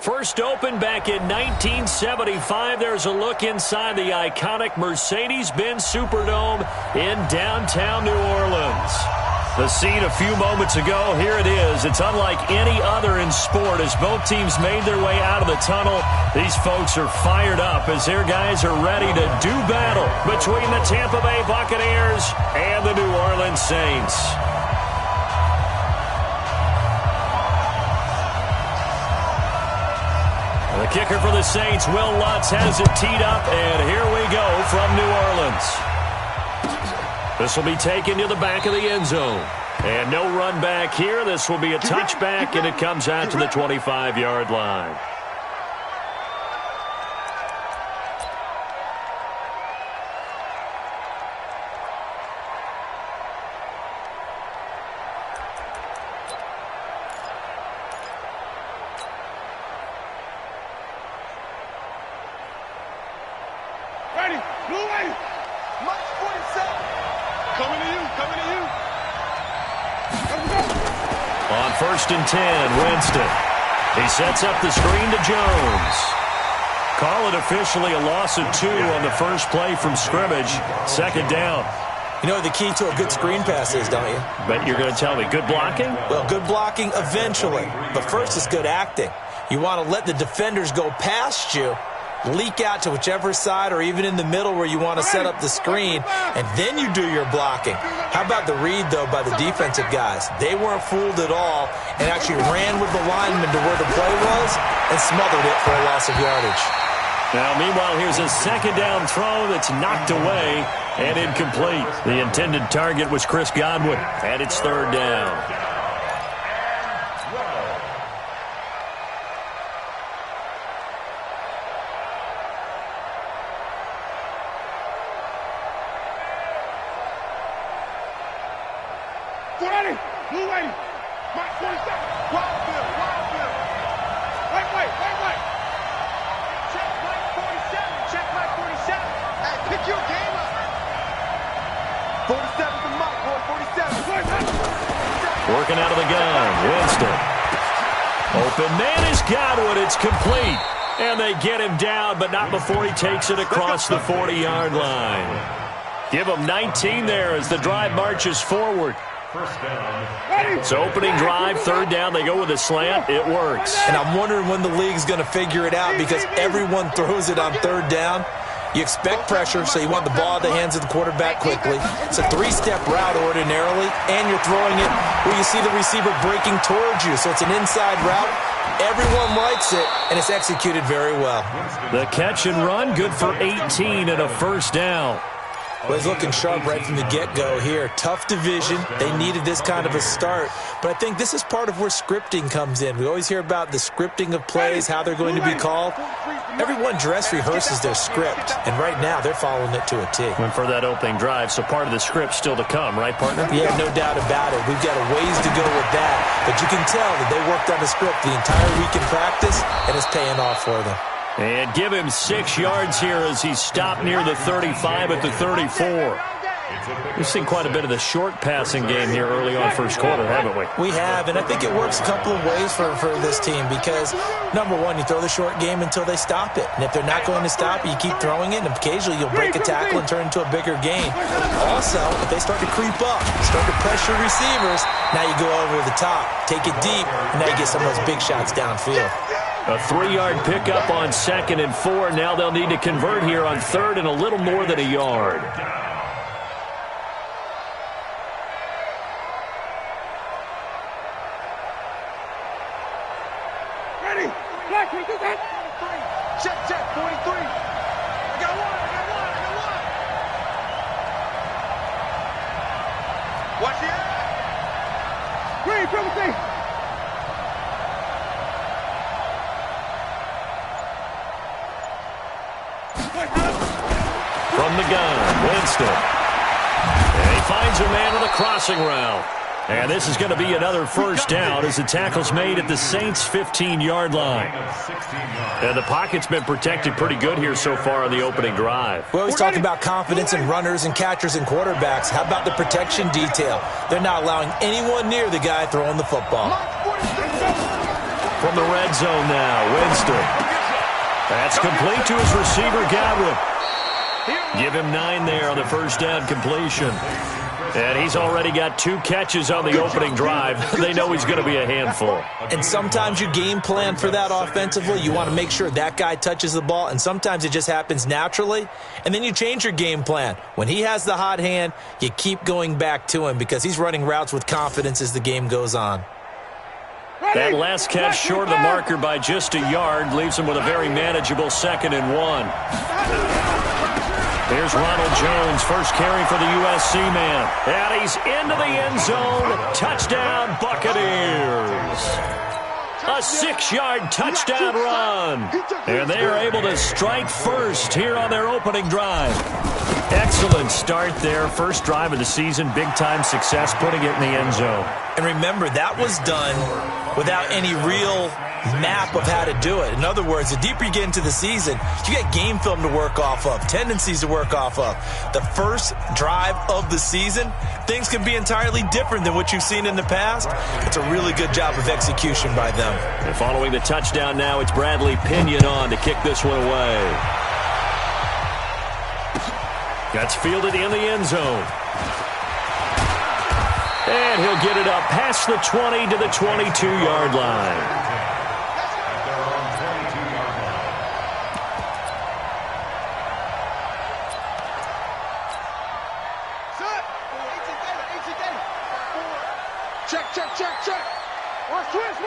First opened back in 1975. There's a look inside the iconic Mercedes-Benz Superdome in downtown New Orleans. The scene a few moments ago, here it is. It's unlike any other in sport as both teams made their way out of the tunnel. These folks are fired up as their guys are ready to do battle between the Tampa Bay Buccaneers and the New Orleans Saints. The kicker for the Saints, Will Lutz, has it teed up, and here we go from New Orleans. This will be taken to the back of the end zone. And no run back here. This will be a touchback, and it comes out to the 25-yard line. On 1st and 10, Winston. He sets up the screen to Jones. Call it officially a loss of 2 on the first play from scrimmage. Second down. You know what the key to a good screen pass is, don't you? But you're going to tell me, good blocking? Well, good blocking eventually. But first is good acting. You want to let the defenders go past you, leak out to whichever side or even in the middle where you want to set up the screen, and then you do your blocking. How about the read, though, by the defensive guys? They weren't fooled at all and actually ran with the lineman to where the play was and smothered it for a loss of yardage. Now, meanwhile, here's a second down throw that's knocked away and incomplete. The intended target was Chris Godwin, and it's third down. Working out of the gun, Winston. Open man is Godwin. It's complete. And they get him down, but not before he takes it across the 40-yard line. Give him 19 there as the drive marches forward. It's opening drive, third down. They go with a slant. It works. And I'm wondering when the league's going to figure it out because everyone throws it on third down. You expect pressure, so you want the ball at the hands of the quarterback quickly. It's a three-step route ordinarily, and you're throwing it where you see the receiver breaking towards you. So it's an inside route. Everyone likes it, and it's executed very well. The catch and run, good for 18 and a first down. Well, he's looking sharp right from the get-go here. Tough division. They needed this kind of a start. But I think this is part of where scripting comes in. We always hear about the scripting of plays, how they're going to be called. Everyone dress rehearses their script, and right now they're following it to a T. And for that opening drive, so part of the script still to come, right, partner? Yeah, no doubt about it. We've got a ways to go with that. But you can tell that they worked on the script the entire week in practice, and it's paying off for them. And give him 6 yards here as he's stopped near the 35 at the 34. We've seen quite a bit of the short passing game here early on first quarter, haven't we? We have, and I think it works a couple of ways for this team because, number one, you throw the short game until they stop it. And if they're not going to stop it, you keep throwing it, and occasionally you'll break a tackle and turn it into a bigger gain. Also, if they start to creep up, start to pressure receivers, now you go over the top, take it deep, and now you get some of those big shots downfield. A 3-yard pickup on 2nd and 4. Now they'll need to convert here on 3rd and a little more than a yard. Ready? Black, we do that. Check, 43. I got one. Watch it. Green, triple T. From the gun, Winston. And he finds a man on the crossing route. And this is going to be another first down as the tackle's made at the Saints' 15-yard line. And the pocket's been protected pretty good here so far on the opening drive. We always talk about confidence in runners and catchers and quarterbacks. How about the protection detail? They're not allowing anyone near the guy throwing the football. from the red zone now. Winston. That's complete to his receiver, Godwin. Give him 9 there on the first down completion. And he's already got 2 catches on the opening drive. They know he's going to be a handful. And sometimes you game plan for that offensively. You want to make sure that guy touches the ball, and sometimes it just happens naturally. And then you change your game plan. When he has the hot hand, you keep going back to him because he's running routes with confidence as the game goes on. That last catch short of the marker by just a yard leaves him with a very manageable 2nd and 1. Here's Ronald Jones, first carry for the USC man. And he's into the end zone. Touchdown, Buccaneers. A 6-yard touchdown run. And they are able to strike first here on their opening drive. Excellent start there. First drive of the season. Big-time success putting it in the end zone. And remember, that was done without any real map of how to do it. In other words, the deeper you get into the season, you get game film to work off of, tendencies to work off of. The first drive of the season, things can be entirely different than what you've seen in the past. It's a really good job of execution by them. And following the touchdown now, it's Bradley Pinion on to kick this one away. That's fielded in the end zone. And he'll get it up past the 20 to the 22-yard line. Check. Watch twist. H3.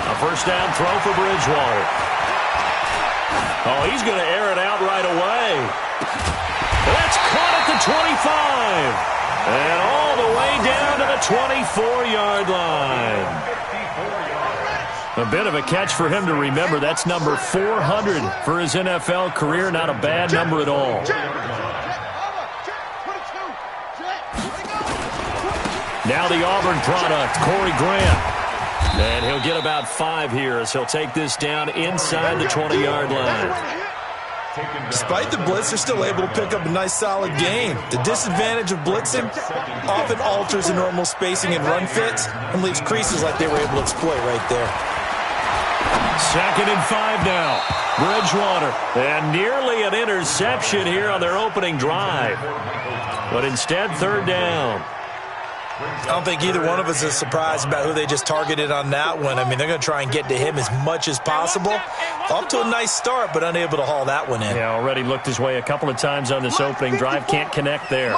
A first down throw for Bridgewater. Oh, he's going to air it out right away. That's caught at the 25. And all the way down to the 24-yard line. A bit of a catch for him to remember. That's number 400 for his NFL career. Not a bad number at all. Now the Auburn product, Corey Grant. And he'll get about 5 here as he'll take this down inside the 20-yard line. Despite the blitz, they're still able to pick up a nice, solid gain. The disadvantage of blitzing often alters the normal spacing and run fits and leaves creases like they were able to exploit right there. 2nd and 5 now. Bridgewater. And nearly an interception here on their opening drive. But instead, 3rd down. I don't think either one of us is surprised about who they just targeted on that one. I mean, they're going to try and get to him as much as possible. Off to a nice start, but unable to haul that one in. Yeah, already looked his way a couple of times on this opening drive. Can't connect there.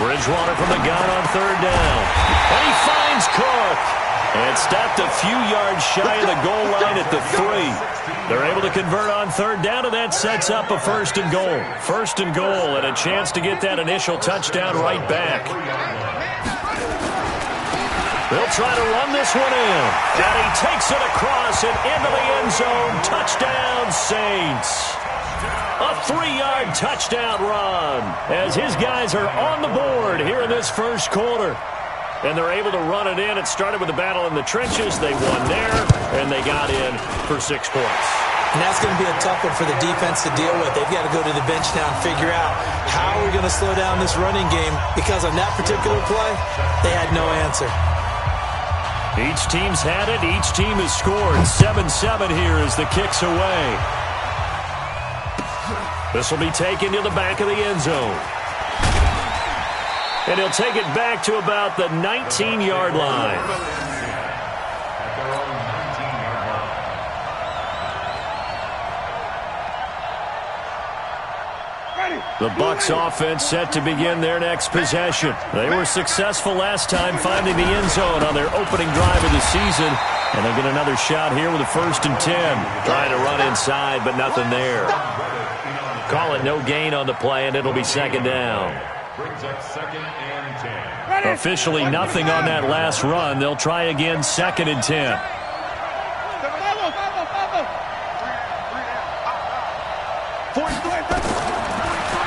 Bridgewater from the gun on 3rd down. And he finds Cook. And stopped a few yards shy of the goal line at the 3. They're able to convert on 3rd down, and that sets up a 1st and goal. 1st and goal, and a chance to get that initial touchdown right back. They'll try to run this one in. And he takes it across and into the end zone. Touchdown, Saints. A 3-yard touchdown run as his guys are on the board here in this first quarter. And they're able to run it in. It started with a battle in the trenches. They won there, and they got in for 6 points. And that's going to be a tough one for the defense to deal with. They've got to go to the bench now and figure out how we're going to slow down this running game, because on that particular play, they had no answer. Each team's had it. Each team has scored. 7-7 here as the kick's away. This will be taken to the back of the end zone. And he'll take it back to about the 19-yard line. The Bucs offense set to begin their next possession. They were successful last time finding the end zone on their opening drive of the season. And they'll get another shot here with a 1st and 10. Trying to run inside, but nothing there. Call it no gain on the play, and it'll be 2nd down. Officially nothing on that last run. They'll try again, 2nd and 10.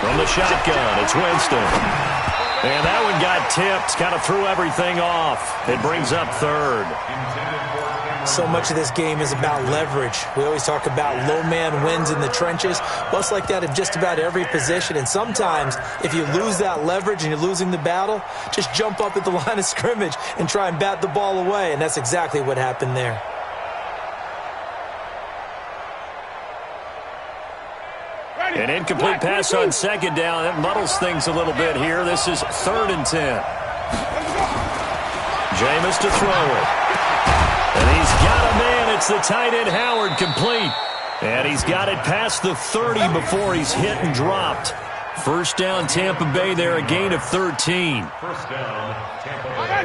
From the shotgun, it's Winston. And that one got tipped, kind of threw everything off. It brings up third. So much of this game is about leverage. We always talk about low man wins in the trenches. Well, it's like that in just about every position. And sometimes, if you lose that leverage and you're losing the battle, just jump up at the line of scrimmage and try and bat the ball away. And that's exactly what happened there. An incomplete pass on second down. That muddles things a little bit here. This is 3rd and 10. Jameis to throw it. And he's got a man. It's the tight end Howard, complete. And he's got it past the 30 before he's hit and dropped. First down, Tampa Bay there, a gain of 13.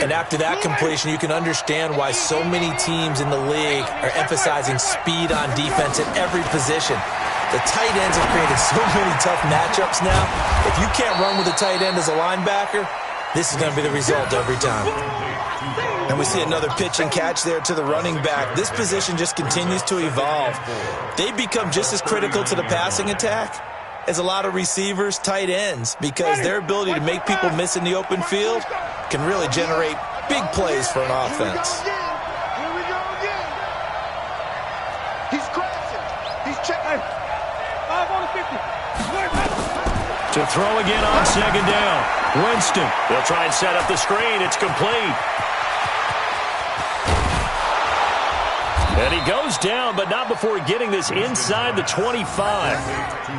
And after that completion, you can understand why so many teams in the league are emphasizing speed on defense at every position. The tight ends have created so many tough matchups now. If you can't run with a tight end as a linebacker, this is going to be the result every time. And we see another pitch and catch there to the running back. This position just continues to evolve. They become just as critical to the passing attack as a lot of receivers, tight ends, because their ability to make people miss in the open field can really generate big plays for an offense. Here we go again. He's crashing. He's checking. 5 on the 50. To throw again on second down. Winston. They'll try and set up the screen. It's complete. And he goes down, but not before getting this inside the 25.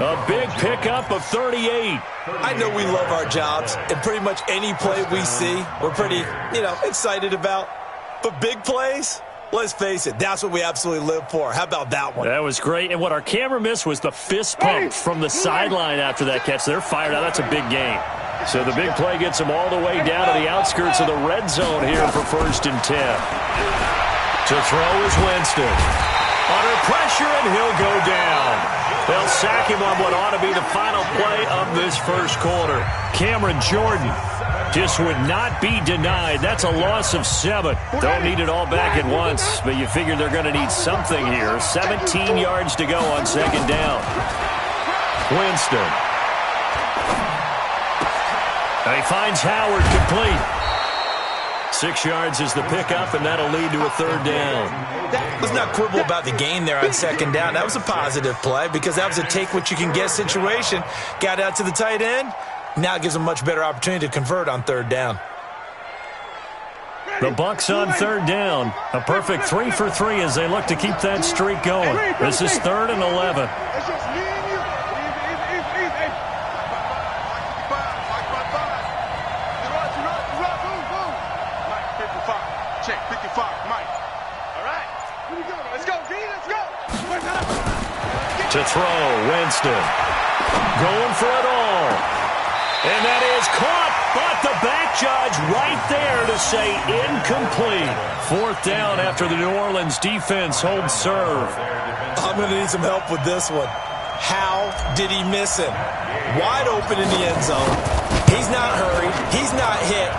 A big pickup of 38. I know we love our jobs, and pretty much any play we see, we're pretty, excited about. But big plays, let's face it, that's what we absolutely live for. How about that one? That was great. And what our camera missed was the fist pump from the sideline after that catch. They're fired out. That's a big game. So the big play gets them all the way down to the outskirts of the red zone here for 1st and 10. To throw is Winston. Under pressure, and he'll go down. They'll sack him on what ought to be the final play of this first quarter. Cameron Jordan just would not be denied. That's a loss of 7. Don't need it all back at once, but you figure they're going to need something here. 17 yards to go on second down. Winston. And he finds Howard complete. 6 yards is the pickup, and that'll lead to a 3rd down. Let's not quibble about the gain there on second down. That was a positive play because that was a take-what-you-can-get situation. Got out to the tight end. Now it gives them a much better opportunity to convert on 3rd down. The Bucs on 3rd down. A perfect 3 for 3 as they look to keep that streak going. This is 3rd and 11. It's just me and you. Easy. Mike, 55. Check, 55. Mike. All right. Here we go. Let's go, D. Let's go. To throw, Winston. Going for it all. And that is caught, but the back judge right there to say incomplete. 4th down after the New Orleans defense holds serve. I'm going to need some help with this one. How did he miss him? Wide open in the end zone. He's not hurried. He's not hit.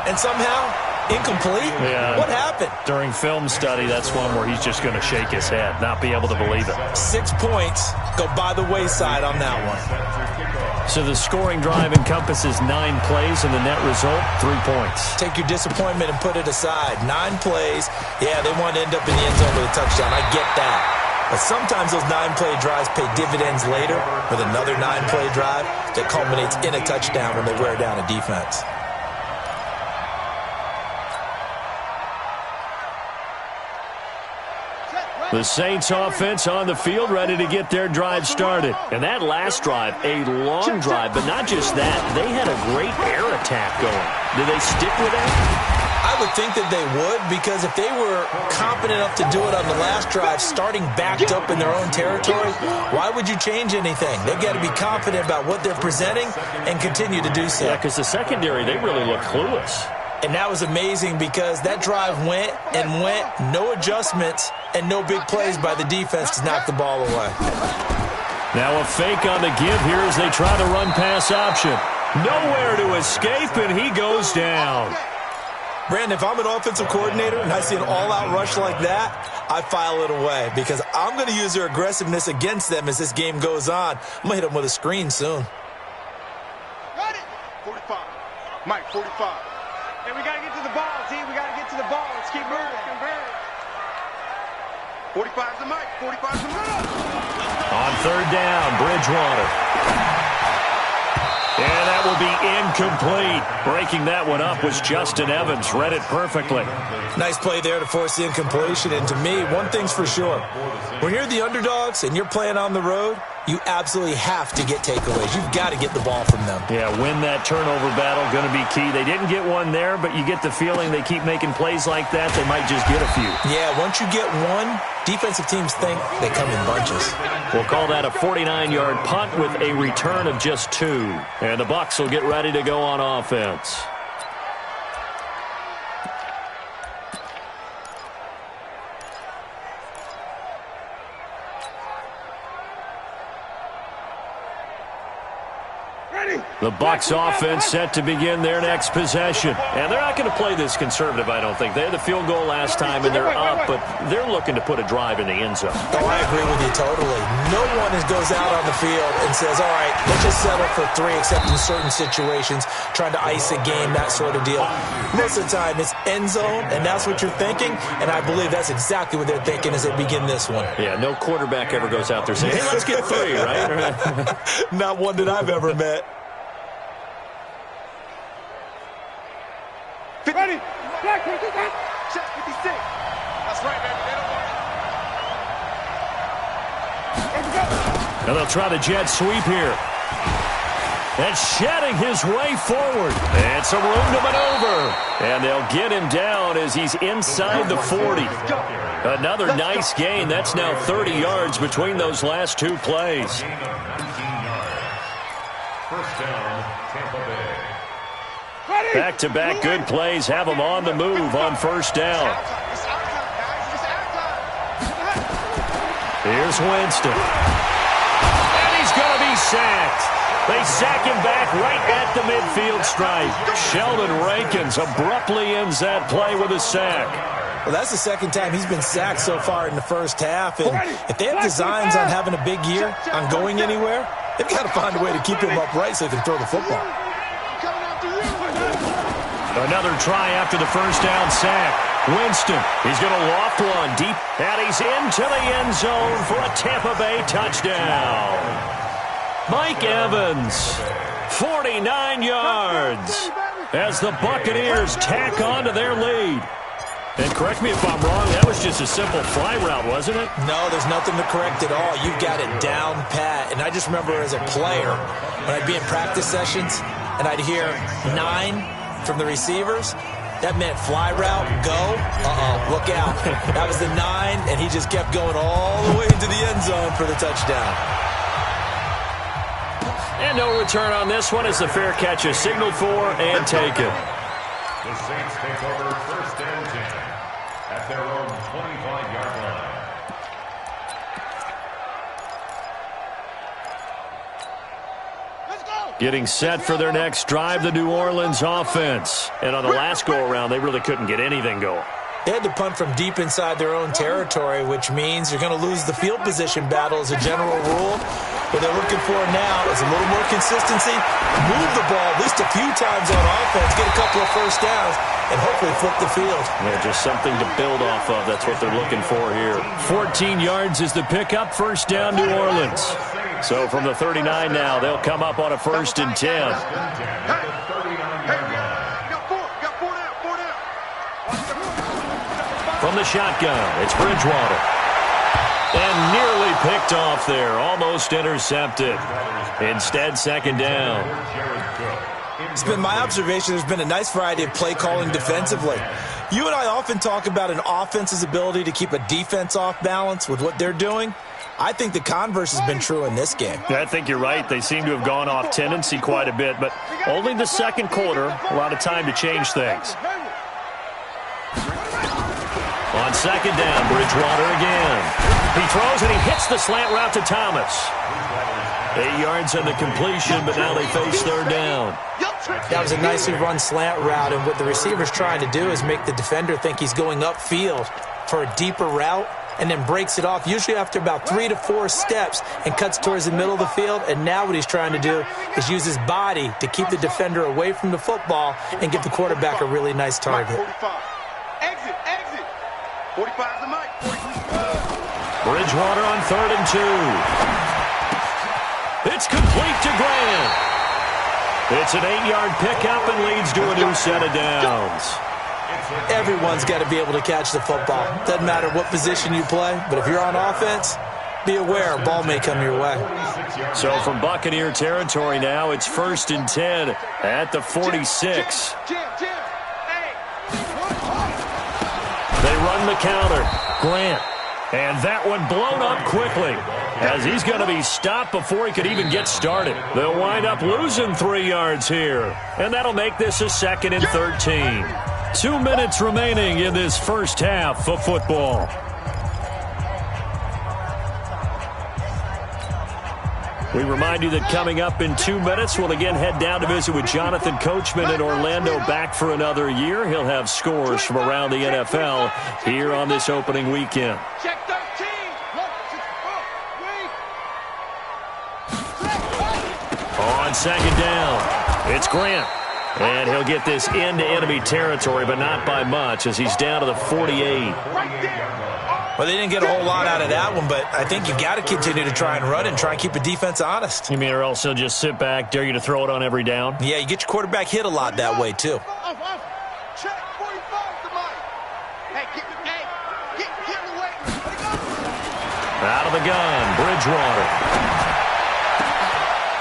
And somehow, incomplete? Yeah. What happened? During film study, that's one where he's just going to shake his head, not be able to believe it. 6 points go by the wayside on that one. So the scoring drive encompasses 9 plays, and the net result, 3 points. Take your disappointment and put it aside. 9 plays. Yeah, they want to end up in the end zone with a touchdown. I get that. But sometimes those 9-play drives pay dividends later with another 9-play drive that culminates in a touchdown when they wear down a defense. The Saints offense on the field, ready to get their drive started. And that last drive, a long drive, but not just that. They had a great air attack going. Did they stick with that? I would think that they would, because if they were confident enough to do it on the last drive, starting backed up in their own territory, why would you change anything? They've got to be confident about what they're presenting and continue to do so. Yeah, because the secondary, they really look clueless. And that was amazing because that drive went and went, no adjustments, and no big plays by the defense to knock the ball away. Now a fake on the give here as they try to run pass option. Nowhere to escape, and he goes down. Brandon, if I'm an offensive coordinator and I see an all-out rush like that, I file it away because I'm going to use their aggressiveness against them as this game goes on. I'm going to hit them with a screen soon. Got it. 45. Mike, 45. And we got to get to the ball, T. We got to get to the ball. Let's keep moving. 45's the Mike. 45's the Mike. On third down, Bridgewater. And that will be incomplete. Breaking that one up was Justin Evans. Read it perfectly. Nice play there to force the incompletion. And to me, one thing's for sure. When you're the underdogs and you're playing on the road, you absolutely have to get takeaways. You've got to get the ball from them. Yeah, win that turnover battle, going to be key. They didn't get one there, but you get the feeling they keep making plays like that, they might just get a few. Yeah, once you get one, defensive teams think they come in bunches. We'll call that a 49-yard punt with a return of just 2. And the Bucs will get ready to go on offense. The Bucs offense set to begin their next possession. And they're not going to play this conservative, I don't think. They had the field goal last time, and they're up, but they're looking to put a drive in the end zone. Oh, I agree with you totally. No one goes out on the field and says, all right, let's just settle for 3, except in certain situations, trying to ice a game, that sort of deal. Most of the time, it's end zone, and that's what you're thinking, and I believe that's exactly what they're thinking as they begin this one. Yeah, no quarterback ever goes out there saying, hey, let's get 3, right? Not one that I've ever met. Ready? Check 56. That's right, baby. They don't want it. And they'll try the jet sweep here. And shedding his way forward. And some room to maneuver. And they'll get him down as he's inside the 40. Another nice gain. That's now 30 yards between those last 2 plays. First down, Tampa Bay. Back-to-back good plays have him on the move on first down. Here's Winston. And he's going to be sacked. They sack him back right at the midfield stripe. Sheldon Rankins abruptly ends that play with a sack. Well, that's the second time he's been sacked so far in the first half. And if they have designs on having a big year, on going anywhere, they've got to find a way to keep him upright so he can throw the football. Another try after the first down sack. Winston, he's going to loft one deep, and he's into the end zone for a Tampa Bay touchdown. Mike Evans, 49 yards, as the Buccaneers tack on to their lead. And correct me if I'm wrong, that was just a simple fly route, wasn't it? No, there's nothing to correct at all. You've got it down pat. And I just remember as a player, when I'd be in practice sessions, and I'd hear 9 from the receivers, that meant fly route, go, look out. That was the 9, and he just kept going all the way into the end zone for the touchdown. And no return on this one as the fair catch is signaled for and taken. The Saints take over first and 10 at their own 25-yard line. Getting set for their next drive, the New Orleans offense. And on the last go-around, they really couldn't get anything going. They had to punt from deep inside their own territory, which means you're going to lose the field position battle as a general rule. What they're looking for now is a little more consistency, move the ball at least a few times on offense, get a couple of first downs, and hopefully flip the field. Yeah, just something to build off of. That's what they're looking for here. 14 yards is the pickup. First down, New Orleans. So from the 39 now, they'll come up on a first and 10. From the shotgun, it's Bridgewater. And nearly picked off there, almost intercepted. Instead, second down. It's been my observation there's been a nice variety of play calling defensively. You and I often talk about an offense's ability to keep a defense off balance with what they're doing. I think the converse has been true in this game. I think you're right. They seem to have gone off tendency quite a bit, but only the second quarter, a lot of time to change things. On second down, Bridgewater again. He throws and he hits the slant route to Thomas. 8 yards on the completion, but now they face third down. That was a nicely run slant route, and what the receiver's trying to do is make the defender think he's going upfield for a deeper route, and then breaks it off, usually after about 3 to 4 steps, and cuts towards the middle of the field. And now what he's trying to do is use his body to keep the defender away from the football and give the quarterback a really nice target. 45. Exit, exit. 45's the mic. Bridgewater on 3rd and 2. It's complete to Grant. It's an 8-yard pickup and leads to a new set of downs. Everyone's got to be able to catch the football. Doesn't matter what position you play, but if you're on offense, be aware a ball may come your way. So from Buccaneer territory now, it's 1st and 10 at the 46. They run the counter. Grant. And that one blown up quickly, as he's going to be stopped before he could even get started. They'll wind up losing 3 yards here, and that'll make this a 2nd and 13. 2 minutes remaining in this first half of football. We remind you that coming up in 2 minutes, we'll again head down to visit with Jonathan Coachman in Orlando, back for another year. He'll have scores from around the NFL here on this opening weekend. Check 13. On 2nd down, it's Grant. And he'll get this into enemy territory, but not by much, as he's down to the 48. Well, they didn't get a whole lot out of that one, but I think you've got to continue to try and run and try and keep the defense honest. You mean, or else he'll just sit back, dare you to throw it on every down? Yeah, you get your quarterback hit a lot that way, too. Check 45's the mic. Hey, get away. Out of the gun, Bridgewater.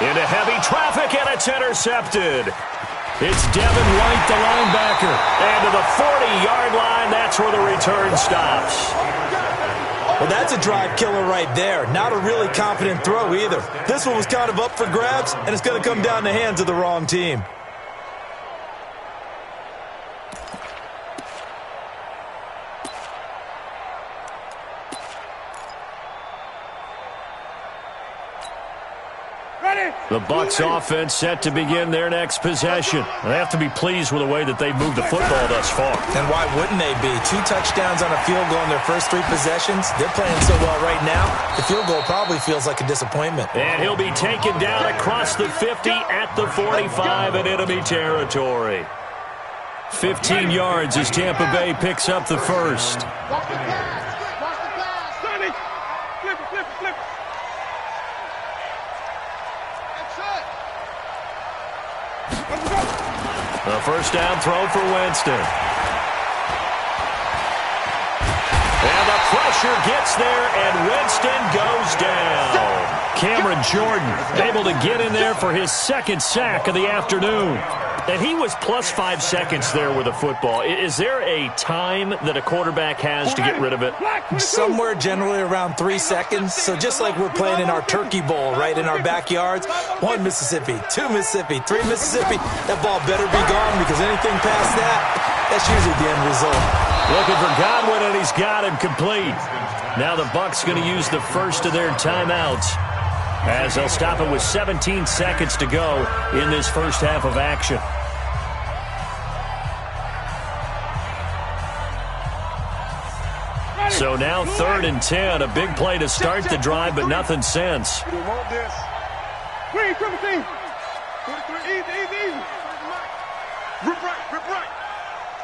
Into heavy traffic, and it's intercepted. It's Devin White, the linebacker. And to the 40-yard line, that's where the return stops. Well, that's a drive killer right there. Not a really confident throw either. This one was kind of up for grabs, and it's going to come down the hands of the wrong team. The Bucs offense set to begin their next possession. They have to be pleased with the way that they've moved the football thus far. And why wouldn't they be? 2 touchdowns on a field goal in their first 3 possessions. They're playing so well right now, the field goal probably feels like a disappointment. And he'll be taken down across the 50 at the 45 in enemy territory. 15 yards as Tampa Bay picks up the first. Watch the pass. Watch the pass. Flip it. A first down throw for Winston. And the pressure gets there, and Winston goes down. Cameron Jordan able to get in there for his 2nd sack of the afternoon. And he was plus 5 seconds there with the football. Is there a time that a quarterback has to get rid of it? Somewhere generally around 3 seconds. So just like we're playing in our turkey bowl right in our backyards, 1 Mississippi, 2 Mississippi, 3 Mississippi, that ball better be gone, because anything past that, that's usually the end result. Looking for Godwin, and he's got him complete. Now the Bucs going to use the first of their timeouts, as they'll stop it with 17 seconds to go in this first half of action. So now 3rd and 10, a big play to start the drive, but nothing since. We want this. Green, 17. 43, easy. Rip right.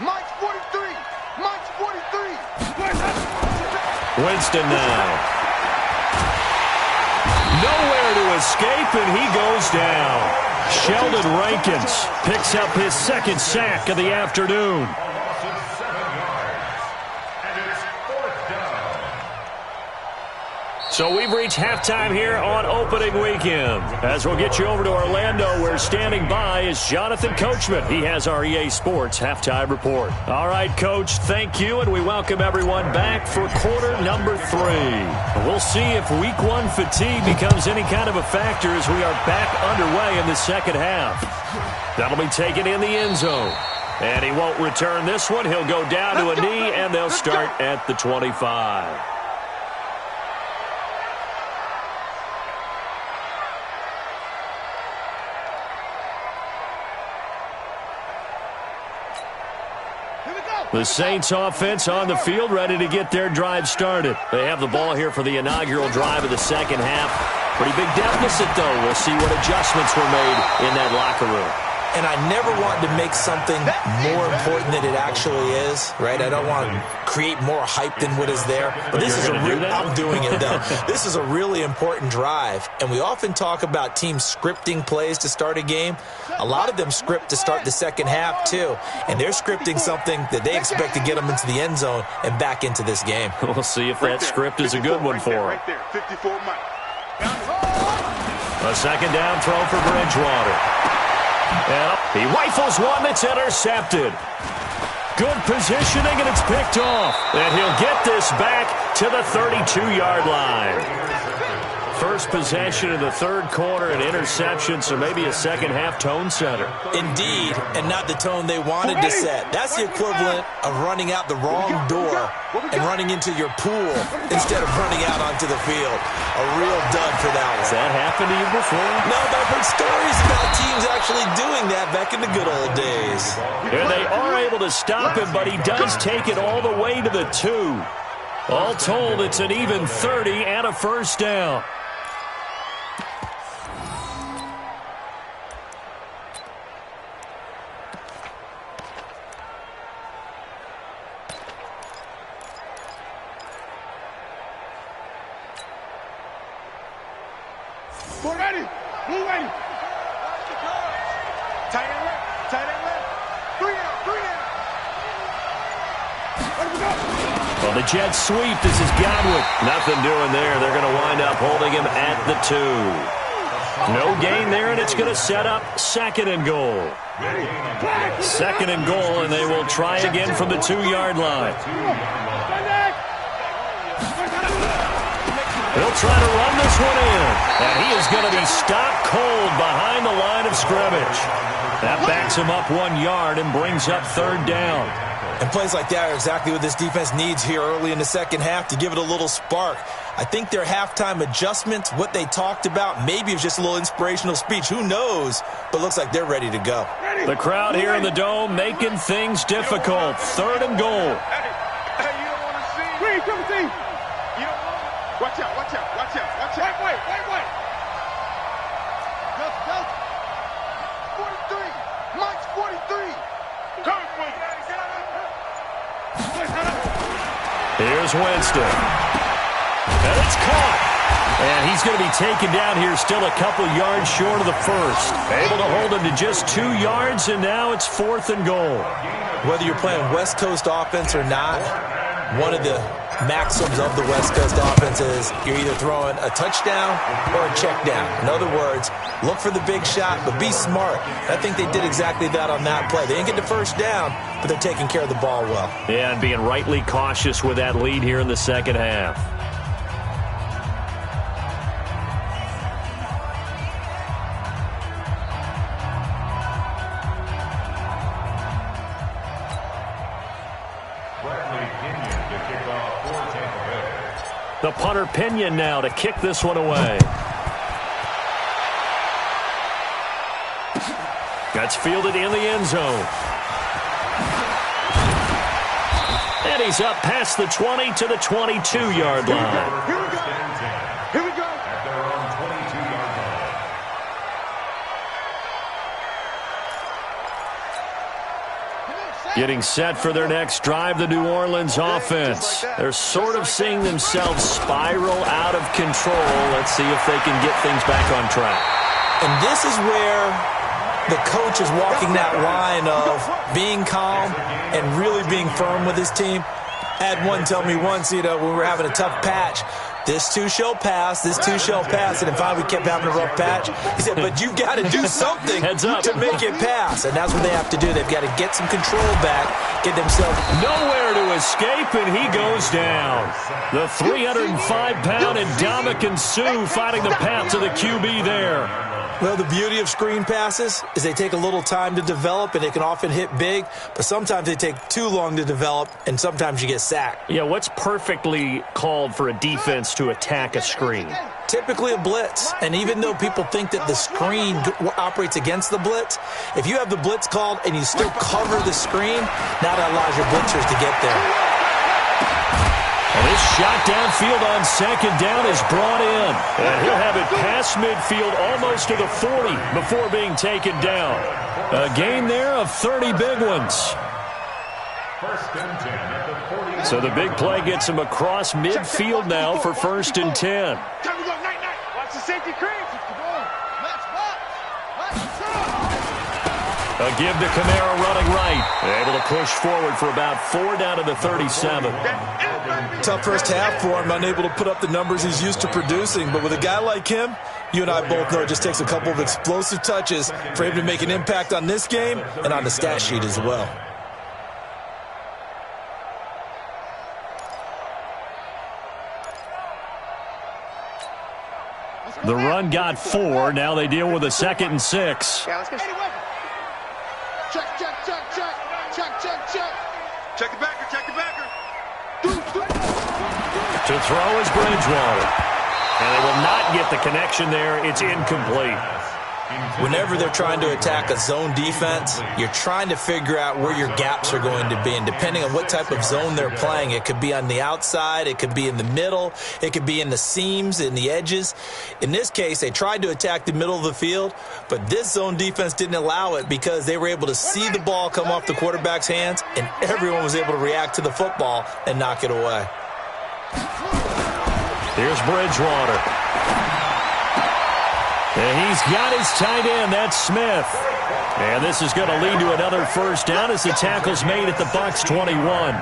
Mike's 43. Mike's 43. Winston now. Nowhere to escape, and he goes down. Sheldon Rankins picks up his 2nd sack of the afternoon. Loss of 7 yards. And it's 4th down. So we've reached halftime here on opening weekend. As we'll get you over to Orlando, where standing by is Jonathan Coachman. He has our EA Sports halftime report. All right, Coach, thank you, and we welcome everyone back for quarter number 3. We'll see if week 1 fatigue becomes any kind of a factor as we are back underway in the second half. That'll be taken in the end zone. And he won't return this one. He'll go down to a knee, and they'll start at the 25. Here we go. The Saints offense on the field, ready to get their drive started. They have the ball here for the inaugural drive of the second half. Pretty big deficit, though. We'll see what adjustments were made in that locker room. And I never want to make something more important than it actually is, right? I don't want to create more hype than what is there. But this is I'm doing it, though. This is a really important drive. And we often talk about teams scripting plays to start a game. A lot of them script to start the second half, too. And they're scripting something that they expect to get them into the end zone and back into this game. We'll see if that script is a good one for them. Right there, 54 Mike. A second down throw for Bridgewater. And he rifles one that's intercepted. Good positioning, and it's picked off. And he'll get this back to the 32-yard line. First possession of the third quarter, an interception, so maybe a second-half tone setter. Indeed, and not the tone they wanted to set. That's the equivalent of running out the wrong door and running into your pool instead of running out onto the field. A real dud for that one. Has that happened to you before? No, but I've heard stories about teams actually doing that back in the good old days. And they are able to stop him, but he does take it all the way to the 2. All told, it's an even 30 and a first down. Go ready. Move ready. Tight end left. Tight end left. 3 out. 3 out. Let we go. Well, the jet sweep. This is Godwin. Nothing doing there. They're going to wind up holding him at the 2. No gain there, and it's going to set up second and goal. Second and goal, and they will try again from the 2-yard line. He'll try to run this one in, and he is going to be stopped cold behind the line of scrimmage. That backs him up 1 yard and brings up third down. And plays like that are exactly what this defense needs here early in the second half to give it a little spark. I think their halftime adjustments, what they talked about, maybe it was just a little inspirational speech. Who knows? But looks like they're ready to go. The crowd here in the Dome making things difficult. Third and goal. Hey, you don't want to see. Wait, come see. You don't want to. Watch out, watch out, watch out, watch out. Wait. Just. 43. Mike's 43. Come for me. Here's Winston. And it's caught. And he's going to be taken down here still a couple yards short of the first. Able to hold him to just 2 yards, and now it's fourth and goal. Whether you're playing West Coast offense or not, one of the maxims of the West Coast offense is you're either throwing a touchdown or a check down. In other words, look for the big shot, but be smart. I think they did exactly that on that play. They didn't get the first down, but they're taking care of the ball well. Yeah, and being rightly cautious with that lead here in the second half. The punter Pinion now to kick this one away. That's fielded in the end zone. And he's up past the 20 to the 22-yard line. Here we go. Here we go. At their own 22-yard line. Getting set for their next drive, the New Orleans offense. They're sort of seeing themselves spiral out of control. Let's see if they can get things back on track. And this is where the coach is walking that line of being calm and really being firm with his team. I had one tell me once, when we were having a tough patch, this too shall pass, this too shall pass. And finally we kept having a rough patch. He said, but you got to do something to make it pass. And that's what they have to do. They've got to get some control back, get themselves nowhere to escape, and he goes down. The 305-pound Ndamukong Suh finding the path to the QB there. Well, the beauty of screen passes is they take a little time to develop, and they can often hit big, but sometimes they take too long to develop, and sometimes you get sacked. Yeah, what's perfectly called for a defense to attack a screen? typically a blitz. And even though people think that the screen operates against the blitz, if you have the blitz called and you still cover the screen, now that allows your blitzers to get there. And this shot downfield on second down is brought in. And he'll have it past midfield almost to the 40 before being taken down. A gain there of 30 big ones. First and 10 at the 40. So the big play gets him across midfield now for first and 10. Time to go, night. Watch the safety creep. A give to Kamara running right. Able to push forward for about 4 down to the 37. Tough first half for him, unable to put up the numbers he's used to producing. But with a guy like him, you and I both know it just takes a couple of explosive touches for him to make an impact on this game and on the stat sheet as well. The run got 4. Now they deal with a 2nd and 6. Yeah, let's go. Check. Check the backer. To throw is Bridgewater. And they will not get the connection there. It's incomplete. Whenever they're trying to attack a zone defense, you're trying to figure out where your gaps are going to be. And depending on what type of zone they're playing, it could be on the outside, it could be in the middle, it could be in the seams, in the edges. In this case, they tried to attack the middle of the field, but this zone defense didn't allow it because they were able to see the ball come off the quarterback's hands, and everyone was able to react to the football and knock it away. Here's Bridgewater. And he's got his tight end. That's Smith. And this is going to lead to another first down as the tackle's made at the Bucs 21.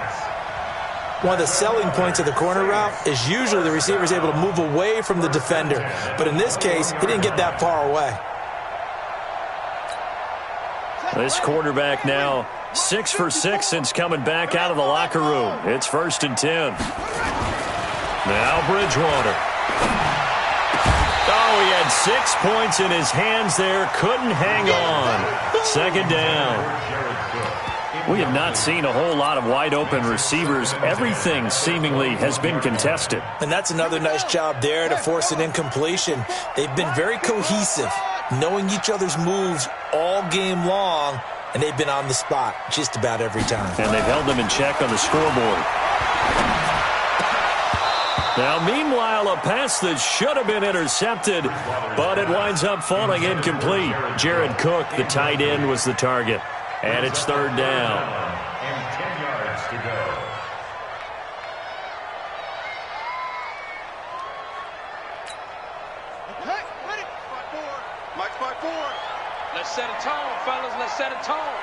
One of the selling points of the corner route is usually the receiver is able to move away from the defender. But in this case, he didn't get that far away. This quarterback now 6 for 6 since coming back out of the locker room. It's first and 10. Now Bridgewater. Oh, he had 6 points in his hands there. Couldn't hang on. Second down. We have not seen a whole lot of wide-open receivers. Everything seemingly has been contested. And that's another nice job there to force an incompletion. They've been very cohesive, knowing each other's moves all game long, and they've been on the spot just about every time. And they've held them in check on the scoreboard. Now, meanwhile, a pass that should have been intercepted, but it winds up falling incomplete. Jared Cook, the tight end, was the target. And it's third down. And 10 yards to go. Mike's by 4. Let's set a tone, fellas. Let's set a tone.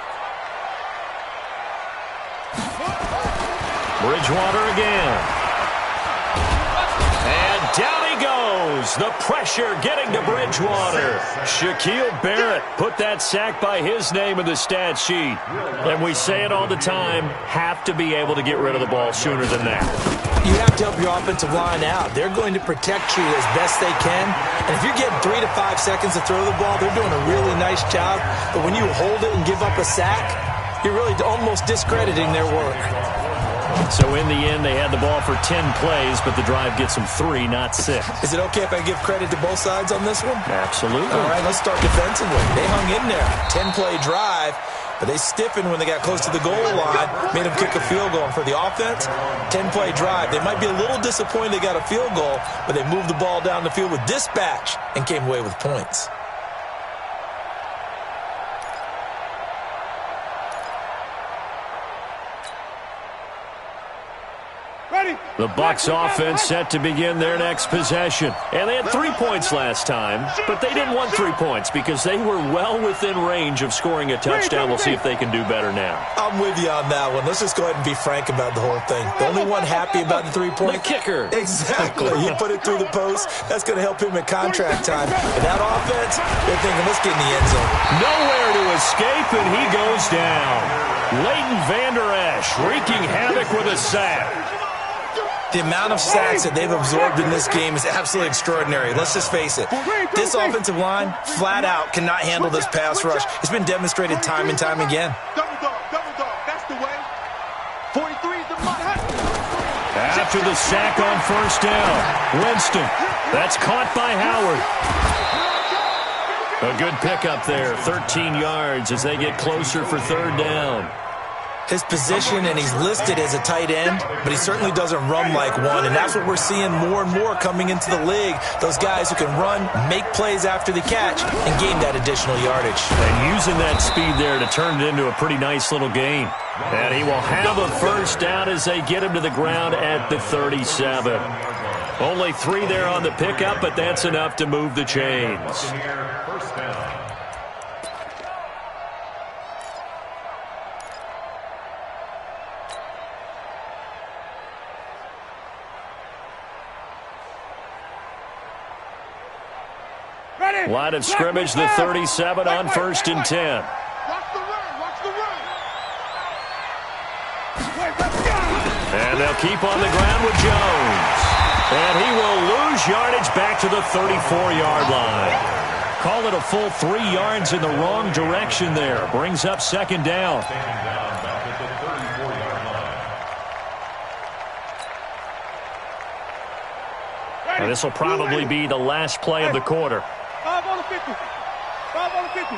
Bridgewater again. And down he goes. The pressure getting to Bridgewater. Shaquille Barrett put that sack by his name in the stat sheet. And we say it all the time, have to be able to get rid of the ball sooner than that. You have to help your offensive line out. They're going to protect you as best they can. And if you're getting 3 to 5 seconds to throw the ball, they're doing a really nice job. But when you hold it and give up a sack, you're really almost discrediting their work. So in the end, they had the ball for 10 plays, but the drive gets them 3, not 6. Is it okay if I give credit to both sides on this one? Absolutely. All right, let's start defensively. They hung in there. 10-play drive, but they stiffened when they got close to the goal line, made them kick a field goal. And for the offense, 10-play drive. They might be a little disappointed they got a field goal, but they moved the ball down the field with dispatch and came away with points. The Bucs offense set to begin their next possession. And they had 3 points last time, but they didn't want 3 points because they were well within range of scoring a touchdown. We'll see if they can do better now. I'm with you on that one. Let's just go ahead and be frank about the whole thing. The only one happy about the 3-point? The kicker. Exactly. He put it through the post. That's going to help him at contract time. And that offense, they're thinking, let's get in the end zone. Nowhere to escape, and he goes down. Leighton Vander Esch wreaking havoc with a sack. The amount of sacks that they've absorbed in this game is absolutely extraordinary. Let's just face it. This offensive line, flat out, cannot handle this pass rush. It's been demonstrated time and time again. Double dog. That's the way. 43 is the money. After the sack on first down, Winston. That's caught by Howard. A good pickup there, 13 yards as they get closer for third down. His position, and he's listed as a tight end, but he certainly doesn't run like one, and that's what we're seeing more and more coming into the league. Those guys who can run, make plays after the catch, and gain that additional yardage. And using that speed there to turn it into a pretty nice little gain. And he will have a first down as they get him to the ground at the 37. Only 3 there on the pickup, but that's enough to move the chains. First down. Line of scrimmage, the 37 on 1st and 10. Watch the run. Watch the run. And they'll keep on the ground with Jones. And he will lose yardage back to the 34-yard line. Call it a full 3 yards in the wrong direction there. Brings up second down. Back at the 34-yard line. And this will probably be the last play of the quarter. 5 on the 50. 5 on the 50.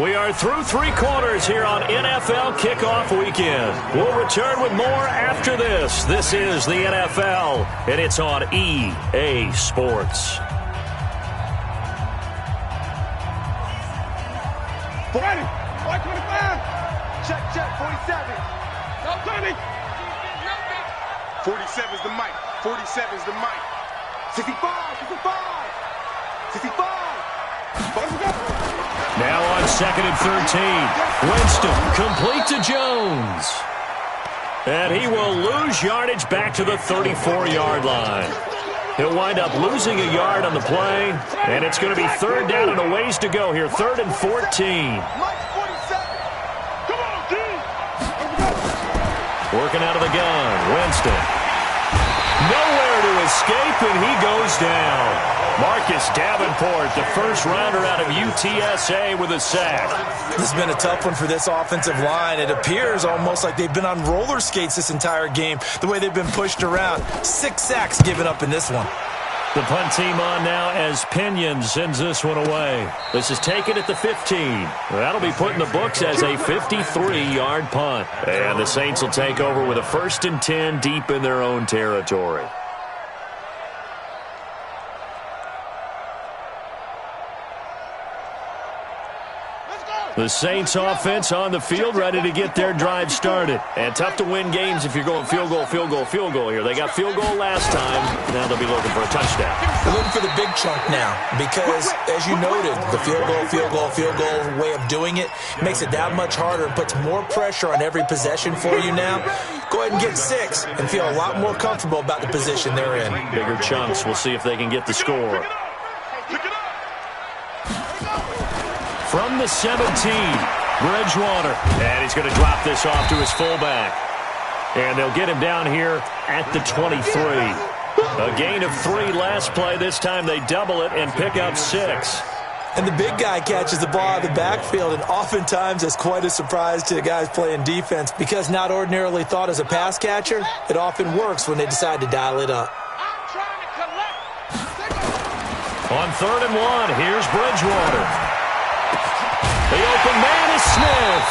We are through 3 quarters here on NFL Kickoff Weekend. We'll return with more after this. This is the NFL, and it's on EA Sports. Ready. 125. Check, 47. No, 20. 47's the mic. 47's the mic. 65. 65. Now on 2nd and 13. Winston complete to Jones. And he will lose yardage back to the 34-yard line. He'll wind up losing a yard on the play, and it's going to be third down and a ways to go here. 3rd and 14. Mike 47. Come on, D. Working out of the gun, Winston. Nowhere to escape, and he goes down. Marcus Davenport, the first rounder out of UTSA with a sack. This has been a tough one for this offensive line. It appears almost like they've been on roller skates this entire game, the way they've been pushed around. 6 sacks given up in this one. The punt team on now as Pinion sends this one away. This is taken at the 15. That'll be put in the books as a 53-yard punt. And the Saints will take over with a 1st and 10 deep in their own territory. The Saints offense on the field, ready to get their drive started. And tough to win games if you're going field goal here. They got field goal last time. Now they'll be looking for a touchdown. They're looking for the big chunk now because, as you noted, the field goal way of doing it makes it that much harder and puts more pressure on every possession for you now. Go ahead and get 6 and feel a lot more comfortable about the position they're in. Bigger chunks. We'll see if they can get the score. From the 17, Bridgewater. And he's going to drop this off to his fullback. And they'll get him down here at the 23. A gain of 3 last play. This time they double it and pick up 6. And the big guy catches the ball out of the backfield, and oftentimes it's quite a surprise to the guys playing defense because not ordinarily thought as a pass catcher, it often works when they decide to dial it up. On 3rd and 1, here's Bridgewater. The open man is Smith.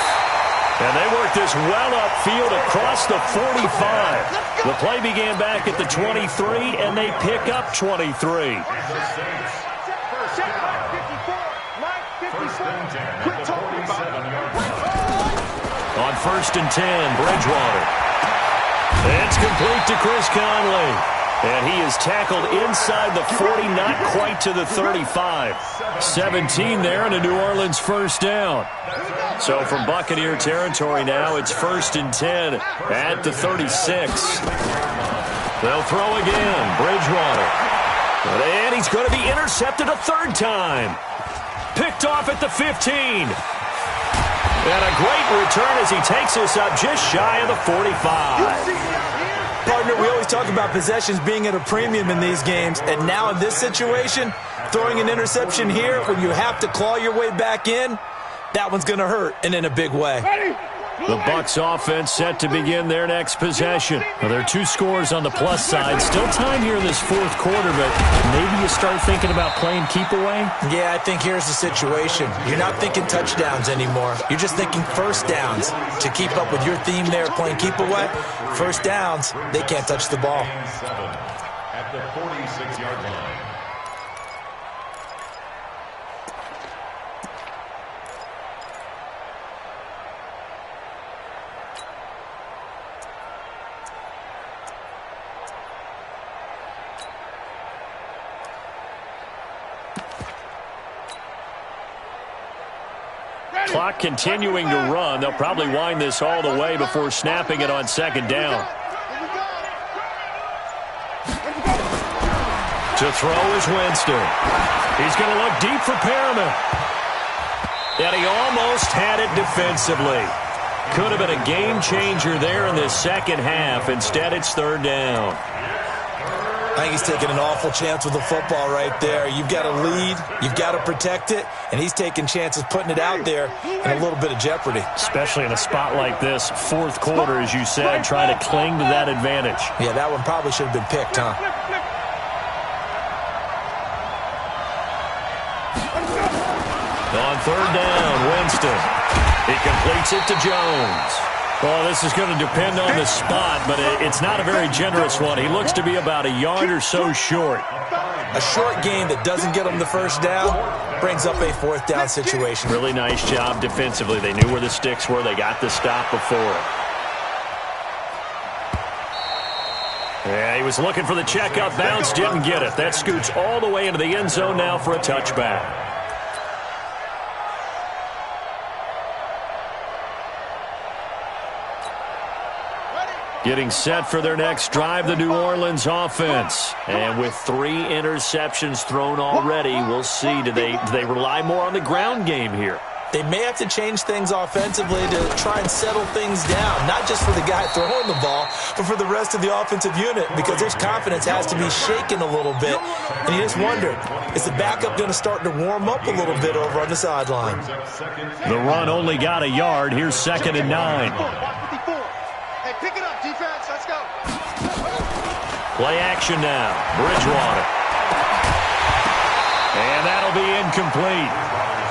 And they work this well upfield across the 45. The play began back at the 23, and they pick up 23. On 1st and 10, Bridgewater. It's complete to Chris Conley. And he is tackled inside the 40, not quite to the 35. 17 there and a New Orleans first down. So from Buccaneer territory now, it's 1st and 10 at the 36. They'll throw again. Bridgewater. And he's going to be intercepted a 3rd time. Picked off at the 15. And a great return as he takes us up just shy of the 45. Partner, we always talk about possessions being at a premium in these games, and now in this situation, throwing an interception here when you have to claw your way back in, that one's going to hurt, and in a big way. Ready? The Bucs offense set to begin their next possession. Well, there are 2 scores on the plus side. Still time here in this fourth quarter, but maybe you start thinking about playing keep away? Yeah, I think here's the situation. You're not thinking touchdowns anymore. You're just thinking first downs. To keep up with your theme there, playing keep away, first downs, they can't touch the ball. At the 46-yard line. Clock continuing to run. They'll probably wind this all the way before snapping it on second down. To throw is Winston. He's going to look deep for Perriman. And he almost had it defensively. Could have been a game changer there in this second half. Instead, it's third down. I think he's taking an awful chance with the football right there. You've got to lead, you've got to protect it, and he's taking chances putting it out there in a little bit of jeopardy. Especially in a spot like this, fourth quarter, as you said, trying to cling to that advantage. Yeah, that one probably should have been picked, huh? On third down, Winston. He completes it to Jones. Well, this is going to depend on the spot, but it's not a very generous one. He looks to be about a yard or so short. A short game that doesn't get him the first down brings up a fourth down situation. Really nice job defensively. They knew where the sticks were. They got the stop before it. Yeah, he was looking for the checkup bounce, didn't get it. That scoots all the way into the end zone now for a touchback. Getting set for their next drive, the New Orleans offense. And with 3 interceptions thrown already, we'll see. Do they rely more on the ground game here? They may have to change things offensively to try and settle things down, not just for the guy throwing the ball, but for the rest of the offensive unit, because his confidence has to be shaken a little bit. And you just wonder, is the backup going to start to warm up a little bit over on the sideline? The run only got a yard. Here's 2nd and 9. Hey, pick it up, defense. Let's go. Play action now. Bridgewater. And that'll be incomplete.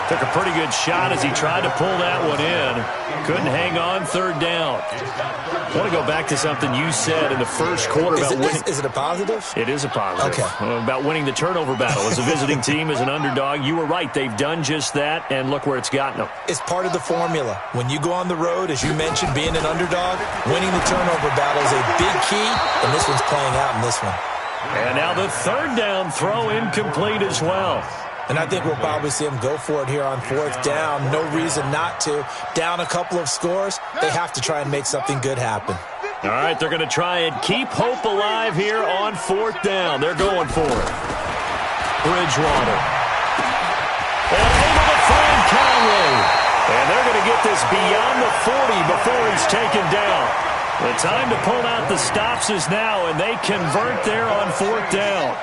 Took a pretty good shot as he tried to pull that one in. Couldn't hang on, third down. I want to go back to something you said in the first quarter about winning. Is it a positive? It is a positive. Okay. About winning the turnover battle. As a visiting team, as an underdog, you were right. They've done just that, and look where it's gotten them. It's part of the formula. When you go on the road, as you mentioned, being an underdog, winning the turnover battle is a big key, and this one's playing out in this one. And now the third down throw incomplete as well. And I think we'll probably see him go for it here on fourth down. No reason not to. Down a couple of scores, they have to try and make something good happen. All right, they're going to try and keep hope alive here on fourth down. They're going for it. Bridgewater. And able to find Conway. And they're going to get this beyond the 40 before he's taken down. The time to pull out the stops is now, and they convert there on fourth down.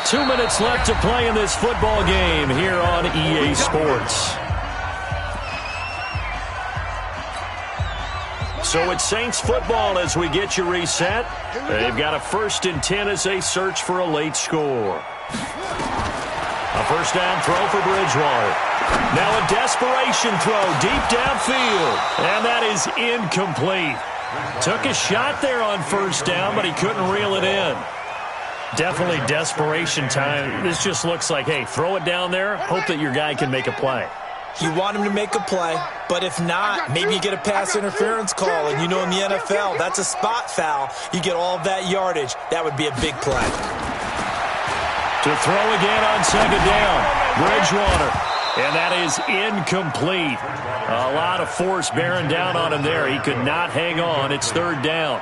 2 minutes left to play in this football game here on EA Sports. So it's Saints football as we get you reset. They've got a 1st and 10 as they search for a late score. A first down throw for Bridgewater. Now a desperation throw deep downfield. And that is incomplete. Took a shot there on first down, but he couldn't reel it in. Definitely desperation time. This just looks like, hey, throw it down there, hope that your guy can make a play. You want him to make a play, but if not, maybe you get a pass interference call, and you know in the NFL, that's a spot foul. You get all of that yardage. That would be a big play. To throw again on second down, Bridgewater. And that is incomplete. A lot of force bearing down on him there. He could not hang on. It's third down.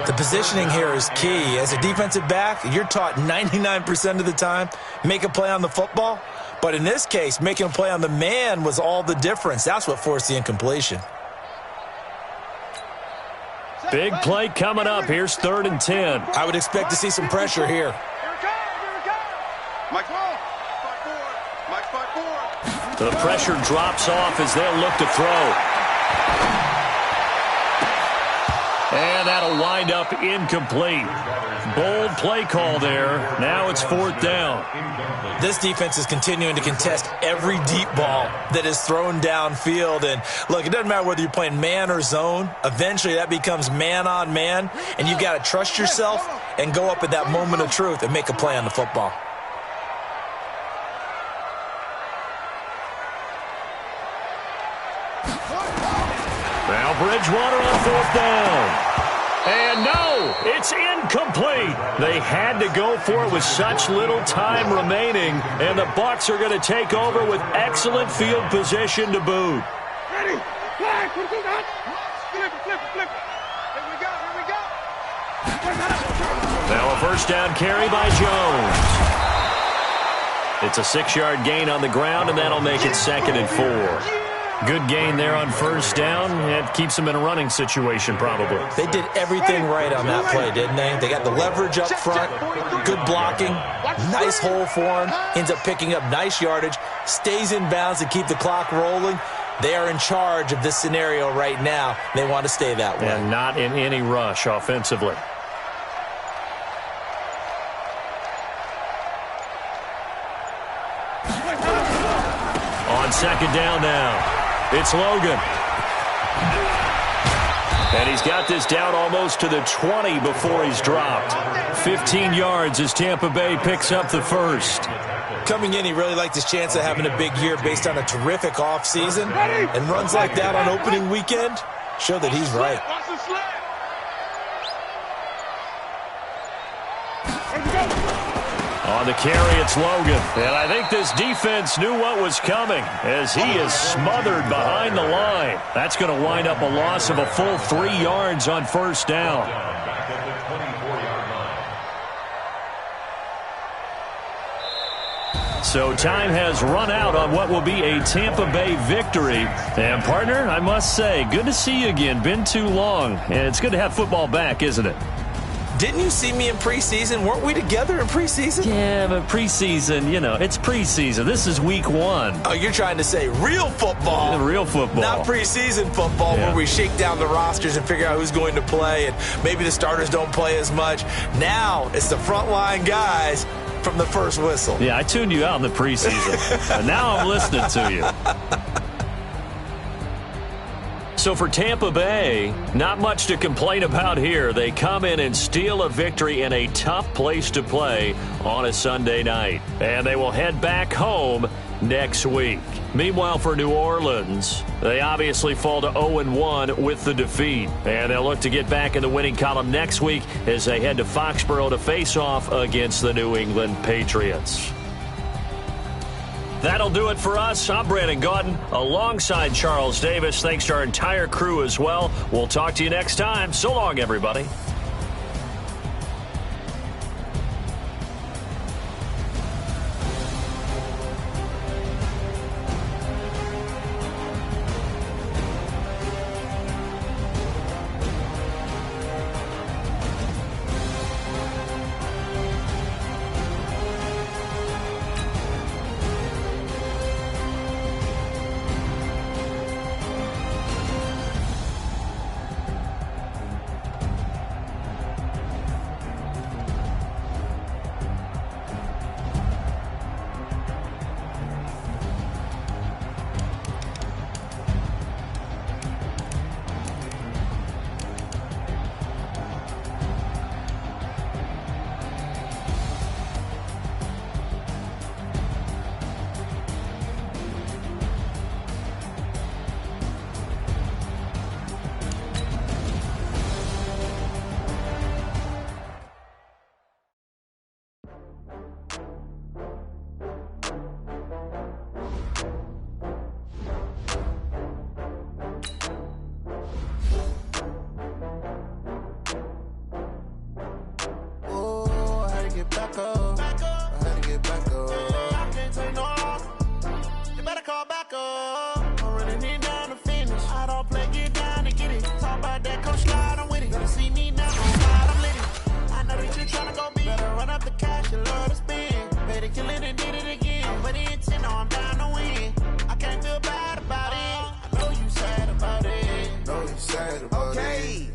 The positioning here is key. As a defensive back, you're taught 99% of the time, make a play on the football. But in this case, making a play on the man was all the difference. That's what forced the incompletion. Big play coming up. Here's 3rd and 10. I would expect to see some pressure here. Mike 5-4. Mike 5-4. The pressure drops off as they'll look to throw. And that'll wind up incomplete. Bold play call there. Now it's 4th down. This defense is continuing to contest every deep ball that is thrown downfield. And, look, it doesn't matter whether you're playing man or zone. Eventually that becomes man on man, and you've got to trust yourself and go up at that moment of truth and make a play on the football. Now Bridgewater on 4th down. And no, it's incomplete. They had to go for it with such little time remaining, and the Bucs are going to take over with excellent field position to boot. Ready? Flag. Flip it. Here we go. Now a 1st down carry by Jones. It's a 6-yard gain on the ground, and that'll make it 2nd and 4. Good gain there on 1st down. It keeps them in a running situation, probably. They did everything right on that play, didn't they? They got the leverage up front, good blocking, nice hole for him, ends up picking up nice yardage, stays in bounds to keep the clock rolling. They are in charge of this scenario right now. They want to stay that way. And not in any rush offensively. On 2nd down now. It's Logan. And he's got this down almost to the 20 before he's dropped. 15 yards as Tampa Bay picks up the 1st. Coming in, he really liked his chance of having a big year based on a terrific offseason. And runs like that on opening weekend show that he's right. On the carry, it's Logan. And I think this defense knew what was coming as he is smothered behind the line. That's going to wind up a loss of a full 3 yards on 1st down. So time has run out on what will be a Tampa Bay victory. And, partner, I must say, good to see you again. Been too long. And it's good to have football back, isn't it? Didn't you see me in preseason? Weren't we together in preseason? Yeah, but preseason, it's preseason. This is week 1. Oh, you're trying to say real football. Real football. Not preseason football where we shake down the rosters and figure out who's going to play, and maybe the starters don't play as much. Now it's the frontline guys from the first whistle. Yeah, I tuned you out in the preseason. But now I'm listening to you. So for Tampa Bay, not much to complain about here. They come in and steal a victory in a tough place to play on a Sunday night. And they will head back home next week. Meanwhile, for New Orleans, they obviously fall to 0-1 with the defeat. And they'll look to get back in the winning column next week as they head to Foxborough to face off against the New England Patriots. That'll do it for us. I'm Brandon Gaudin alongside Charles Davis. Thanks to our entire crew as well. We'll talk to you next time. So long, everybody.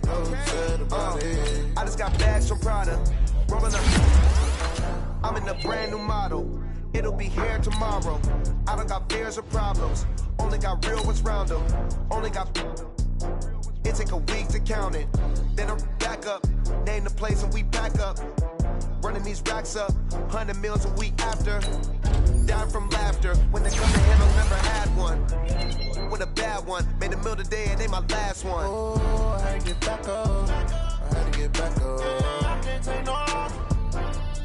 Okay. got bags from Prada. Rolling up. I'm in a brand new model. It'll be here tomorrow. I don't got fears or problems. Only got real ones round them. Only got. It take a week to count it. Then I'm back up. Name the place and we pack up. Running these racks up. 100 meals a week after. Down from laughter. When they come to handle, never had one. With a bad one. Made a meal today and they my last one. Oh, I had to get back up. I had to get back up. I can't take no loss.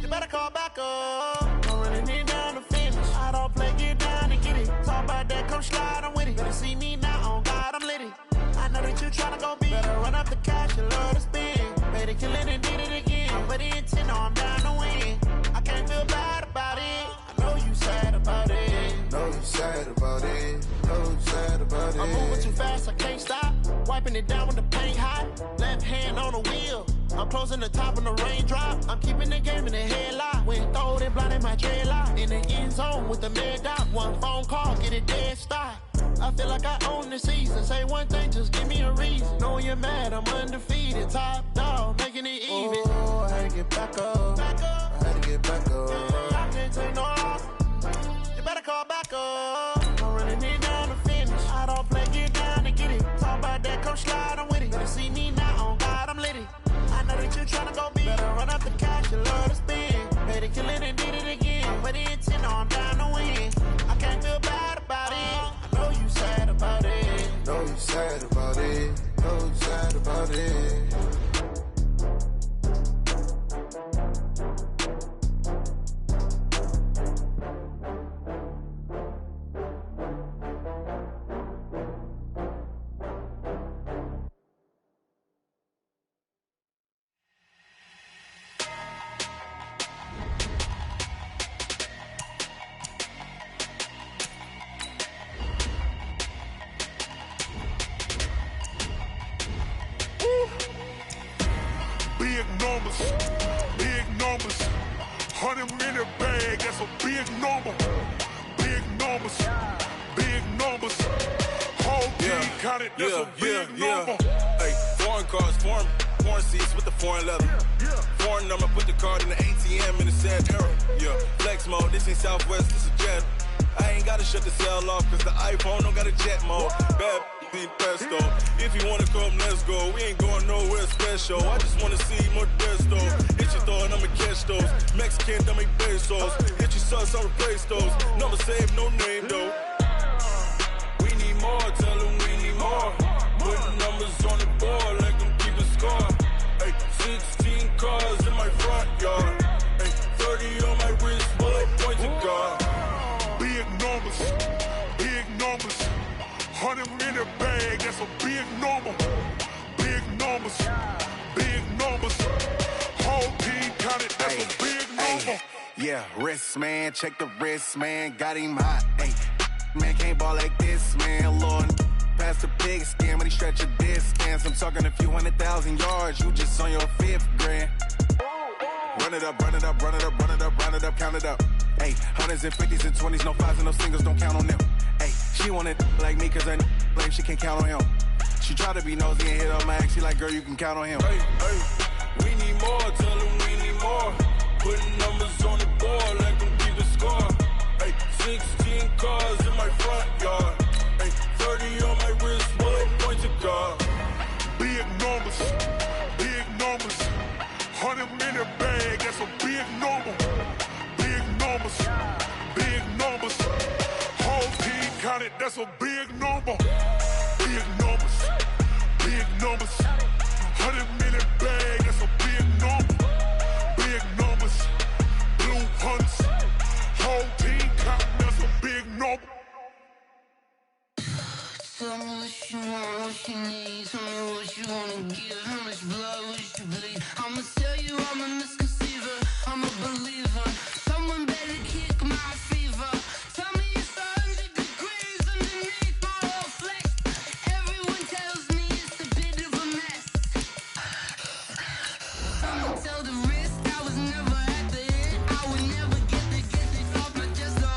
You better call back up. I'm running it down to finish. I don't play, get down and get it. Talk about that, come slide, I'm with it. Better see me now, on God, I'm lit it. I know that you tryna go big. Better run up the cash, you love to spend. Made it, kill it, and did it again. But the intent, no, I'm down to win. I can't feel bad about it. I know you sad about it. Know you sad about it. Know you sad about it. I'm moving too fast, I can't stop. Wiping it down with the paint hot. Left hand on the wheel. I'm closing the top when the raindrop. I'm keeping the game in the headlock. When throwed and blinded my dreadlock. In the end zone with the mad dot. One phone call, get it dead stop. I feel like I own the season. Say one thing, just give me a reason. Knowing you're mad, I'm undefeated. Top dog, making it even. Oh, I had to get back up. I had to get back up. I can't take no loss. You better call back up. I'm running it down to finish. I don't play, get down to get it. Talk about that, come slide, I'm with it. Better see me now, on God, I'm lit it. I know that you tryna go big. Better run up the cash, you love to spend. Made it, kill it, and did it again. But the intent, no, I'm down to win. I can't feel bad about it. I know you sad about it. Know you sad about it. Know you sad about it. Big numbers, 100 in a bag, that's a big number. Big numbers, whole team counted, that's a big number. Hey, foreign cars, foreign seats with the foreign leather. Foreign number, put the card in the ATM in the sad era. Yeah, flex mode, this ain't Southwest, this a jet. I ain't gotta shut the cell off, cause the iPhone don't got a jet mode. Bad in pesto. If you wanna come, let's go. We ain't going nowhere special. I just wanna see more desto. Hit your thought, I'ma catch those. Mexican, I'ma make pesos. Hit your sus, I'll replace those. Number saved, no name though. We need more, tell them we need more. Putting numbers on the board like I'm keeping score. Hey, 16 cars in my front yard. Hey, 30 on my wrist, bullet point to God. Big numbers, 100 in a bag, that's a big number. Big numbers, whole team counted, that's a big number. Yeah, wrist man, check the wrist man, got him hot. Ay, man can't ball like this, man. Lord, past the pig skin, but he stretch a distance. I'm talking a few 100,000 yards, you just on your 5th grand. Run it up, count it up. Hey, 100s and 50s and 20s, no 5s and no singles, don't count on them. Hey, she want it like me, cause her blame she can't count on him. She try to be nosy and hit on my ex, she like, girl, you can count on him. Hey, we need more, tell them we need more. Putting numbers on the board like I'm keeping score. Hey, 16 cars in my front yard. Hey, 30 on my wrist, bullet point to God. Big numbers, 100 in a bag, that's a big number. Big numbers, whole team counted, that's a big number. Big numbers, 100 minute bag, that's a big number. Big numbers, blue hunts, whole team counted, that's a big number. Tell me what you want, what you need. Tell me what you wanna give. How much blood would you bleed? I'ma tell you I'm a misconceiver. I'm a believer. Someone better kick my fever. Tell me it's 100 degrees underneath my whole flesh. Everyone tells me it's a bit of a mess. I'ma tell the risk I was never at the end. I would never get this off my chest. Oh,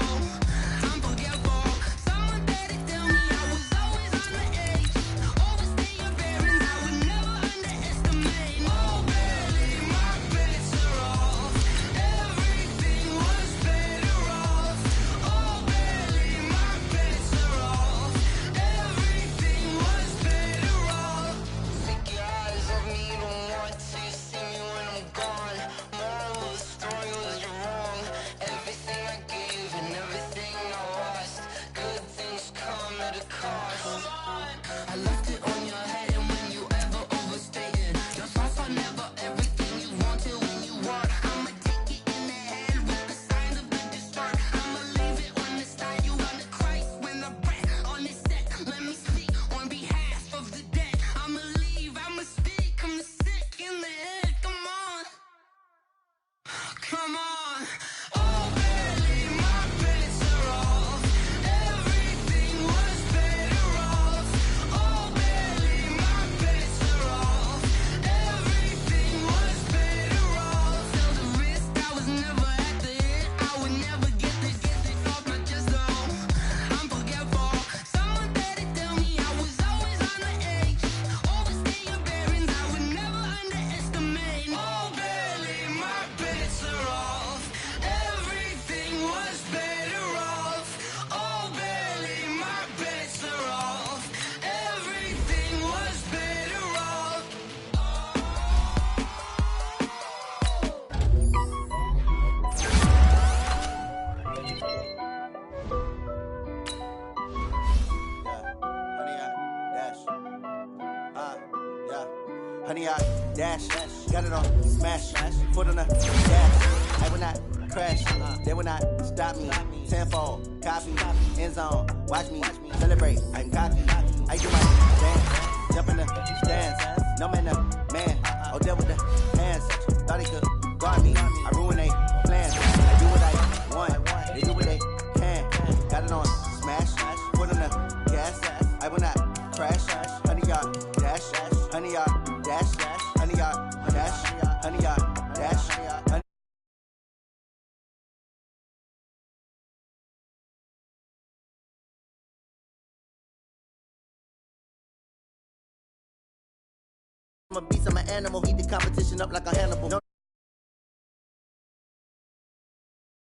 I'm forgetful. Someone better tell me I was always on the edge. Overstay your bearings, I would never underestimate. Nobody. yard, dash. Got it on, smash. Foot on the gas. I will not crash. They will not stop me. Tenfold, copy. End zone, watch me. Celebrate, I can copy. I do my dance. Jump in the stands. No man, man. Oh, there with the hands. Thought he could guard me. I ruin they plans. I do what I want. They do what they can. Got it on, smash. Foot on the gas. I will not crash. 100 yard dash. 100 yard dash. 100 yard dash. 100 yard dash. I'm a beast, I'm an animal. Heat the competition up like a Hannibal.